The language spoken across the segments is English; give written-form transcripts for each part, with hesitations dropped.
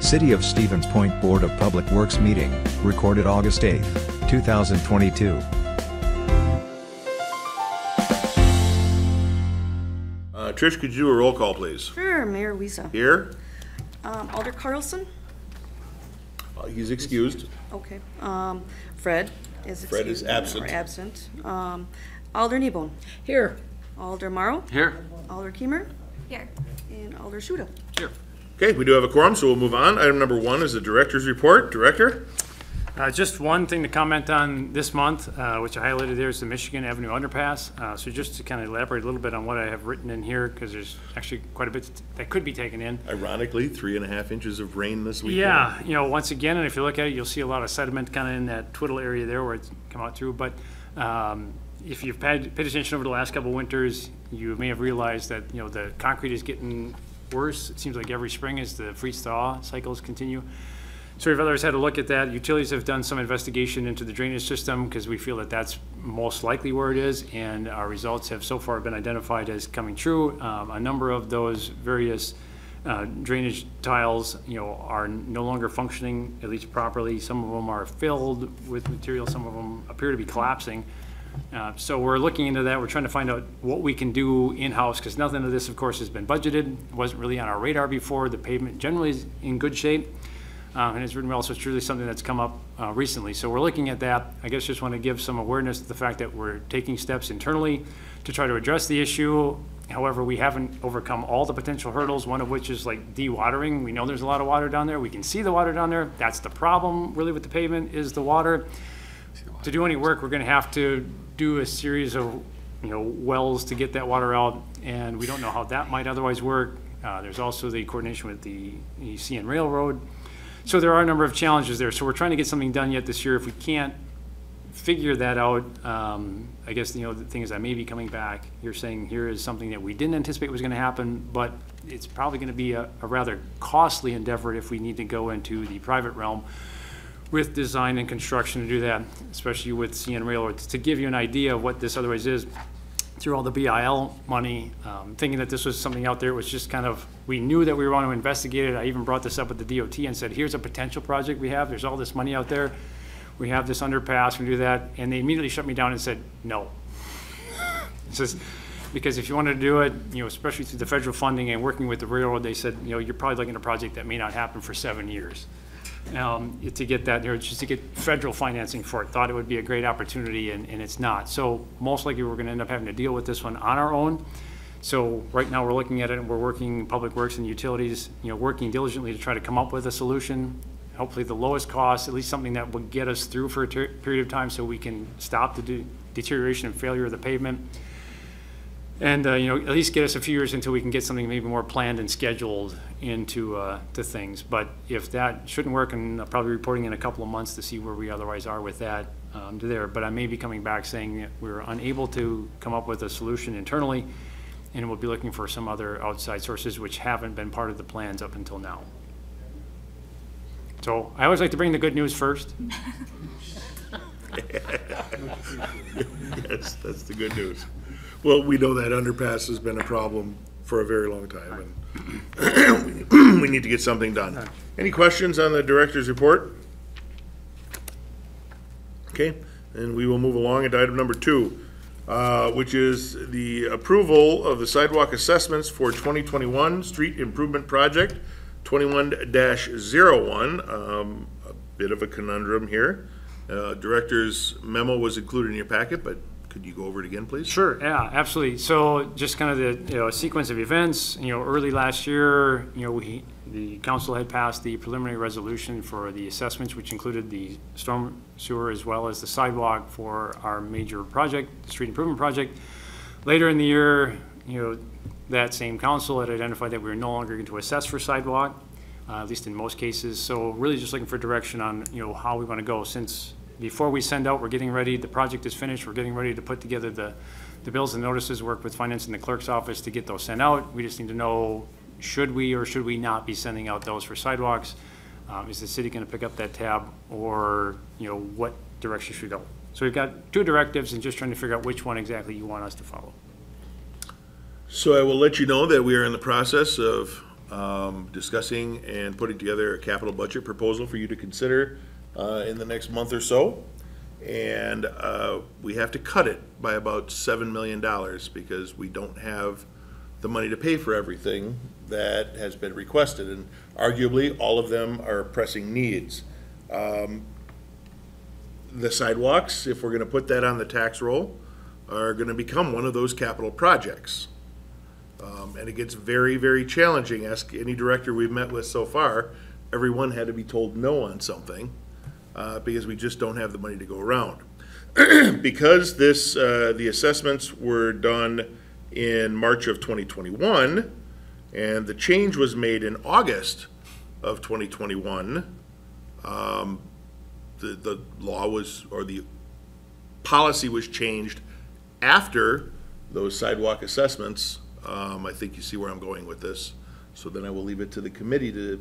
City of Stevens Point Board of Public Works meeting, recorded August 8, 2022. Trish, could you do a roll call, please? Sure, Mayor Wiesa. Here. Alder Carlson. He's excused. Okay. Fred is excused. Fred is absent. Or absent. Alder Kneebone. Here. Alder Morrow. Here. Alder Kiemer. Here. And Alder Shuda. Here. Okay, we do have a quorum, so we'll move on. Item number 1 is the director's report. Director? Just one thing to comment on this month, which I highlighted there, is the Michigan Avenue underpass. So just to kind of elaborate a little bit on what I have written in here, because there's actually quite a bit that could be taken in. Ironically, 3.5 inches of rain this week. Yeah, you know, once again, and if you look at it, you'll see a lot of sediment kind of in that twiddle area there where it's come out through. But if you've paid attention over the last couple of winters, you may have realized that, you know, the concrete is getting worse. It seems like every spring as the freeze-thaw cycles continue. So we've others had a look at that. Utilities have done some investigation into the drainage system because we feel that that's most likely where it is, and our results have so far been identified as coming true. A number of those various drainage tiles, you know, are no longer functioning at least properly. Some of them are filled with material. Some of them appear to be collapsing. So we're looking into that. We're trying to find out what we can do in-house, because nothing of this, of course, has been budgeted. It wasn't really on our radar before. The pavement generally is in good shape, and it's written well, so it's truly something that's come up recently. So we're looking at that. I guess just want to give some awareness to the fact that we're taking steps internally to try to address the issue. However, we haven't overcome all the potential hurdles, one of which is like dewatering. We know there's a lot of water down there. We can see the water down there. That's the problem really with the pavement, is the water. To do any work, we're going to have to do a series of, you know, wells to get that water out, and we don't know how that might otherwise work. There's also the coordination with the CN Railroad. So there are a number of challenges there. So we're trying to get something done yet this year. If we can't figure that out, I guess, you know, the thing is I may be coming back. You're saying here is something that we didn't anticipate was going to happen, but it's probably going to be a rather costly endeavor if we need to go into the private realm with design and construction to do that, especially with CN Railroad. To give you an idea of what this otherwise is, through all the BIL money, thinking that this was something out there, it was just kind of, we knew that we were going to investigate it. I even brought this up with the DOT and said, here's a potential project we have. There's all this money out there. We have this underpass, we do that. And they immediately shut me down and said, no. It says, because if you wanted to do it, you know, especially through the federal funding and working with the railroad, they said, you know, you're probably looking at a project that may not happen for 7 years. To get that, you know, just to get federal financing for it. Thought it would be a great opportunity, and it's not. So most likely we're going to end up having to deal with this one on our own. So right now we're looking at it, and we're working Public Works and Utilities, you know, working diligently to try to come up with a solution. Hopefully the lowest cost, at least something that will get us through for a period of time so we can stop the deterioration and failure of the pavement. And you know, at least get us a few years until we can get something maybe more planned and scheduled into to things. But if that shouldn't work, and I'll probably be reporting in a couple of months to see where we otherwise are with that there. But I may be coming back saying that we're unable to come up with a solution internally, and we'll be looking for some other outside sources which haven't been part of the plans up until now. So I always like to bring the good news first. Yes, that's the good news. Well, we know that underpass has been a problem for a very long time, and we need to get something done. Any questions on the director's report? Okay, and we will move along to item number 2, which is the approval of the sidewalk assessments for 2021 Street Improvement Project 21-01. A bit of a conundrum here. Director's memo was included in your packet, but could you go over it again, please? Sure, yeah, absolutely. So just kind of the, you know, sequence of events, you know, early last year, you know, the council had passed the preliminary resolution for the assessments, which included the storm sewer as well as the sidewalk for our major project, the street improvement project. Later in the year, you know, that same council had identified that we were no longer going to assess for sidewalk, at least in most cases. So really just looking for direction on, you know, how we want to go. Since before we send out, we're getting ready, the project is finished, we're getting ready to put together the bills and notices, work with finance and the clerk's office to get those sent out. We just need to know, should we or should we not be sending out those for sidewalks? Is the city going to pick up that tab, or, you know, what direction should we go? So we've got 2 directives and just trying to figure out which one exactly you want us to follow. So I will let you know that we are in the process of discussing and putting together a capital budget proposal for you to consider in the next month or so. And we have to cut it by about $7 million because we don't have the money to pay for everything that has been requested. And arguably, all of them are pressing needs. The sidewalks, if we're gonna put that on the tax roll, are gonna become one of those capital projects. And it gets very, very challenging. Ask any director we've met with so far, everyone had to be told no on something, because we just don't have the money to go around. Because this, the assessments were done in March of 2021, and the change was made in August of 2021, the law was, or the policy was changed after those sidewalk assessments. I think you see where I'm going with this. So then I will leave it to the committee to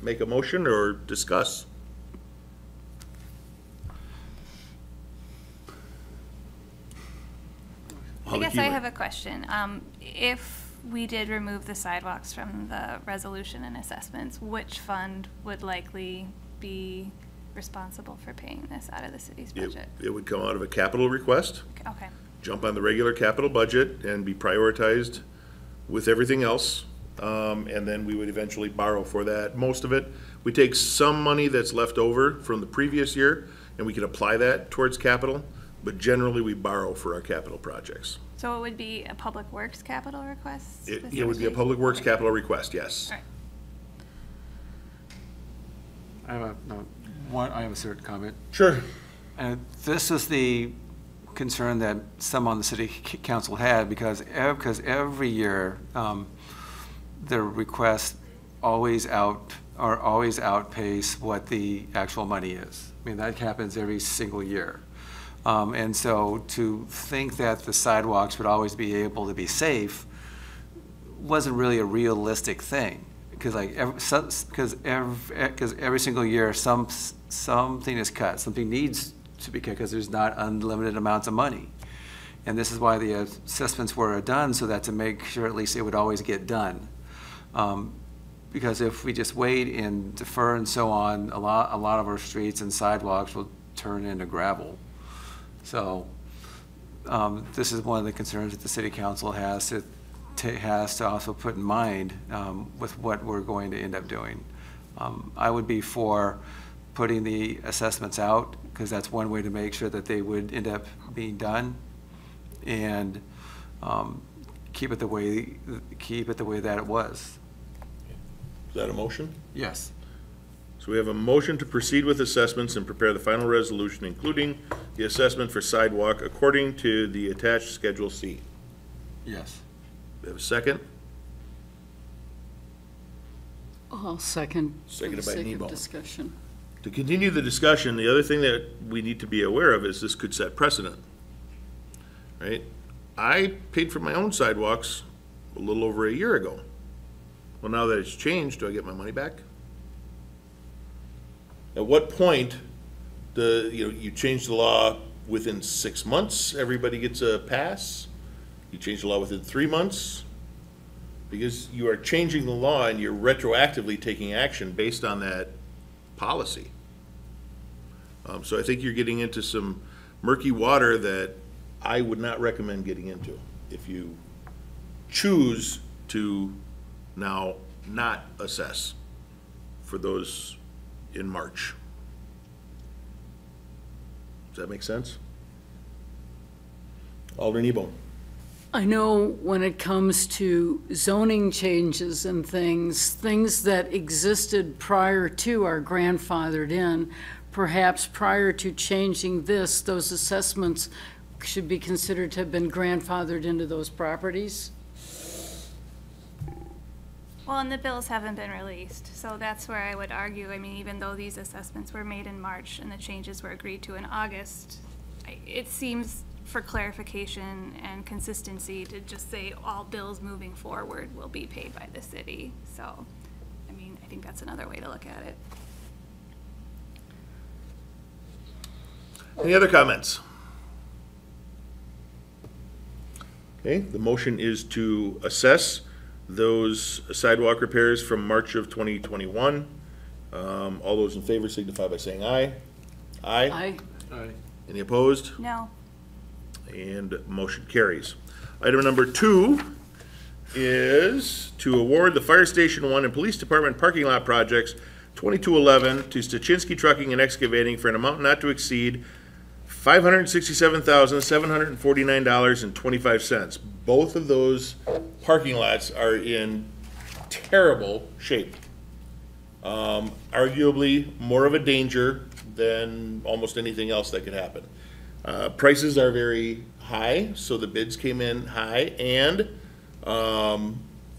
make a motion or discuss. I guess I have a question. If we did remove the sidewalks from the resolution and assessments, which fund would likely be responsible for paying this out of the city's budget? It would come out of a capital request, Okay. jump on the regular capital budget and be prioritized with everything else. And then we would eventually borrow for that. Most of it, we take some money that's left over from the previous year and we can apply that towards capital, but generally we borrow for our capital projects. So it would be a public works capital request? It would be a specifically? public works Okay. capital request, yes. All right. I have a certain comment. Sure. And this is the concern that some on the city council had because every year, the requests always outpace what the actual money is. I mean, that happens every single year. And so to think that the sidewalks would always be able to be safe wasn't really a realistic thing. Because every single year, something is cut, something needs to be cut because there's not unlimited amounts of money. And this is why the assessments were done, so that to make sure at least it would always get done. Because if we just wait and defer and so on, a lot of our streets and sidewalks will turn into gravel. So this is one of the concerns that the city council has to also put in mind with what we're going to end up doing. I would be for putting the assessments out because that's one way to make sure that they would end up being done, and keep it the way that it was. Is that a motion? Yes. So we have a motion to proceed with assessments and prepare the final resolution, including the assessment for sidewalk according to the attached Schedule C. Yes. We have a second? I'll second. Seconded for the by sake of Nebo. discussion. To continue the discussion, the other thing that we need to be aware of is this could set precedent, right? I paid for my own sidewalks a little over a year ago. Well, now that it's changed, do I get my money back? At what point you change the law within 6 months, everybody gets a pass? You change the law within 3 months? Because you are changing the law and you're retroactively taking action based on that policy. So I think you're getting into some murky water that I would not recommend getting into if you choose to now not assess for those in March. Does that make sense? Alderman Nebo. I know when it comes to zoning changes and things that existed prior to are grandfathered in. Perhaps prior to changing this, those assessments should be considered to have been grandfathered into those properties. Well, and the bills haven't been released, so that's where I would argue. I mean, even though these assessments were made in March and the changes were agreed to in August, it seems for clarification and consistency to just say all bills moving forward will be paid by the city. So, I mean, I think that's another way to look at it. Any other comments? Okay, the motion is to assess those sidewalk repairs from March of 2021. All those in favor signify by saying aye. Aye. Aye. Any opposed? No. And motion carries. Item number 2 is to award the Fire Station 1 and Police Department parking lot projects 2211 to Stachinski Trucking and Excavating for an amount not to exceed $567,749.25. Both of those parking lots are in terrible shape. Arguably more of a danger than almost anything else that could happen. Prices are very high, so the bids came in high, and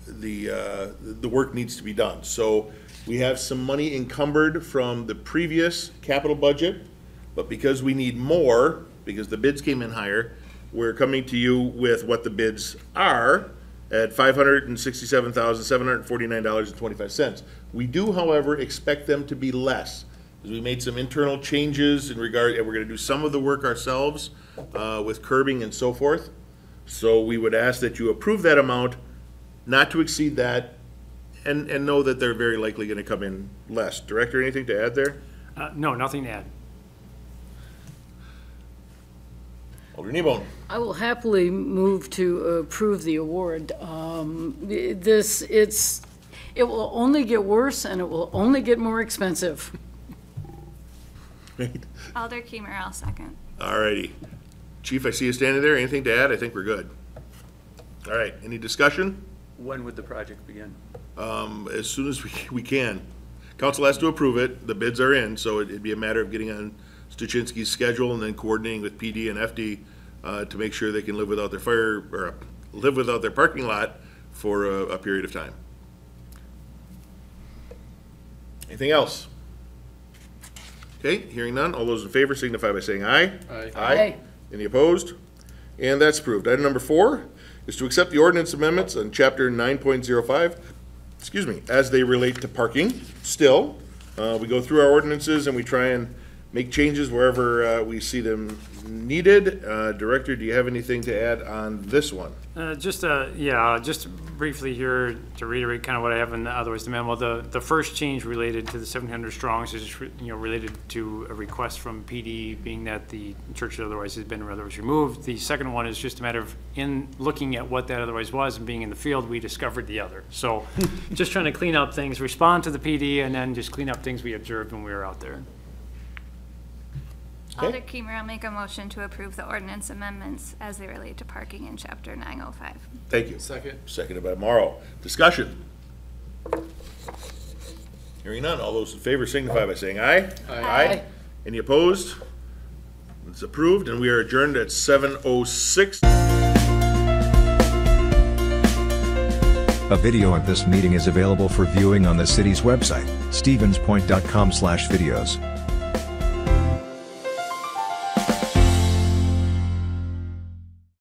the work needs to be done. So we have some money encumbered from the previous capital budget, but because we need more, because the bids came in higher, we're coming to you with what the bids are at $567,749.25. We do, however, expect them to be less, because we made some internal changes in regard, and we're gonna do some of the work ourselves with curbing and so forth. So we would ask that you approve that amount, not to exceed that, and know that they're very likely gonna come in less. Director, anything to add there? No, nothing to add. Alder Nebone. I will happily move to approve the award. It will only get worse and it will only get more expensive. Alder Kiemer, I'll second. All righty. Chief, I see you standing there. Anything to add? I think we're good. All right, any discussion? When would the project begin? As soon as we can. Council has to approve it. The bids are in, so it'd be a matter of getting on Stachinski's schedule and then coordinating with PD and FD to make sure they can live without their live without their parking lot for a period of time. Anything else? Okay, hearing none. All those in favor signify by saying aye. Aye. Aye. Any opposed? And that's approved. Item number 4 is to accept the ordinance amendments on chapter 9.05, excuse me, as they relate to parking. Still, we go through our ordinances and we try and make changes wherever we see them needed. Director, do you have anything to add on this one? Just briefly here to reiterate kind of what I have in otherwise the memo. The first change related to the 700 strongs is related to a request from PD, being that the church otherwise has been otherwise removed. The second one is just a matter of in looking at what that otherwise was and being in the field, we discovered the other. So just trying to clean up things, respond to the PD, and then just clean up things we observed when we were out there. Okay. Alder Kiemer, I'll make a motion to approve the ordinance amendments as they relate to parking in chapter 905. Thank you. Second. Seconded by Morrow. Discussion. Hearing none. All those in favor signify by saying aye. Aye. Any opposed? It's approved, and we are adjourned at 7:06. A video of this meeting is available for viewing on the city's website, stevenspoint.com/videos.